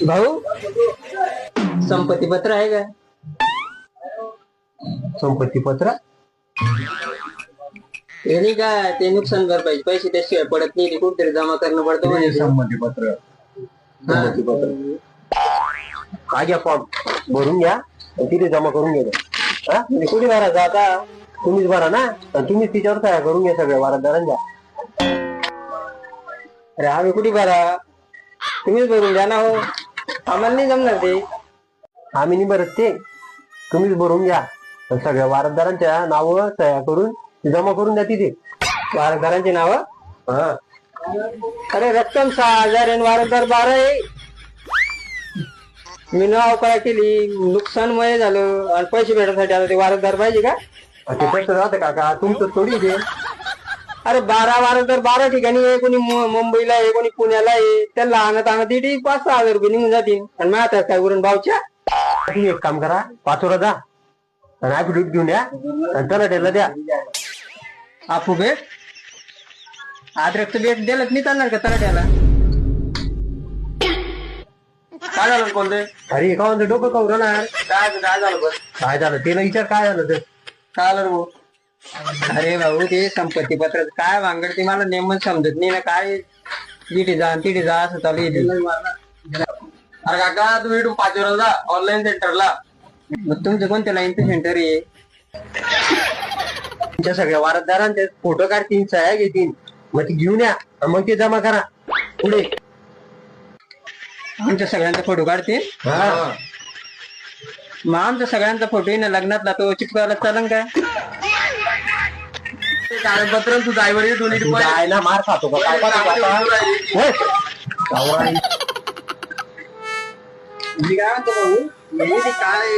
भाऊ, संपत्ती पत्र आहे का? संपत्ती पत्र ते नाही का, ते नुकसान भरपाई पैसे त्याशिवाय पडत नाही, ते कुठेतरी जमा करणं पडतं म्हणे. संमती पत्र संमती पत्र काय घ्या फॉर्म भरून घ्या आणि तिथे जमा करून घ्या. हा म्हणजे कुठे भरायचा आता? तुम्हीच भरा ना आणि तुम्हीच तिच्यावर सह्या करून घ्या सगळ्या वारसदारांच्या. अरे आम्ही कुठे भरा, तुम्हीच भरून द्या ना हो, आम्हाला नाही जमणार ते. आम्ही नाही भरत ते, तुम्हीच भरून घ्या आणि सगळ्या वारसदारांच्या नावं सह्या करून जमा करून द्या तिथे. वारसदारांची नाव? हा अरे रक्कम 6,000 आणि वारसदार 12 आहे. मी नाव काय केली, नुकसान मय झालं आणि पैसे भेटण्यासाठी आता ते वारसदार पाहिजे का? ते कसं राहतं काका, तुमचं थोडी ते. अरे 12 वारसदार 12 ठिकाणी आहे, कोणी मुंबईला आहे, कोणी पुण्याला आहे. त्याला आणत आणत इथे 5-6 हजार रुपये निघून जातील आणि मग आता काय उरण भावच्या. तुम्ही एक काम करा, 5 वर जा आणि ऍफिडेविट घेऊन या आणि तलाट्याला द्या. आपू भेट आद्रकचं भेट द्यायलाच नाही चालणार का तलाट्याला? काय झालं कोणते? अरे का म्हणतो डोकं करू ना. काय झालं बस? काय झालं ते विचार, काय झालं ते? काय झालं भाऊ? अरे भाऊ, ते संपत्ती पत्र काय भांगड ते मला नेमच समजत नाही ना. काय तिथे जा असं चालू आहे. अरे काका, तुम्ही इथून 5 वर जा ऑनलाईन सेंटरला. मग तुमचं कोणत्या लाईनचं सेंटर आहे? तुमच्या सगळ्या वारसदारांचे फोटो काढतील, सह्या घेतील, मग ती घेऊन या आणि मग ते जमा करा पुढे. आमच्या सगळ्यांचा फोटो काढते. हा मग आमचा सगळ्यांचा फोटो ना लग्नातला तो चिपकायला चालन काय? कागदपत्र तुझं आई वडील दोन्ही काय ना मार खातो का काय खातो आता? होय. गावरान. मी काय म्हणतो भाऊ, मी ते काय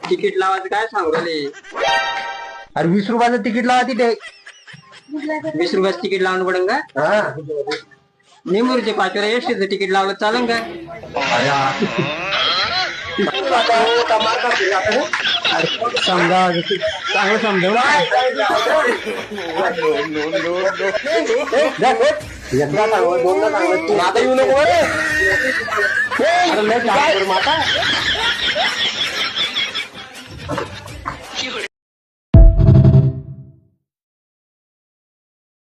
तिकीट लावायचं काय सांगू राहिले? अरे 20 रुपयाचं तिकीट लावा तिथे. 20 रुपयाचं तिकीट लावणं पडेल का? हा निंबूरचे 5 वर एसटीचं तिकीट लावलं चालन काय? समजा चांगलं समजावून एकदा सांगू, दोनदा सांगू, आता येऊ नको बरं. अरे लय काम करू माता.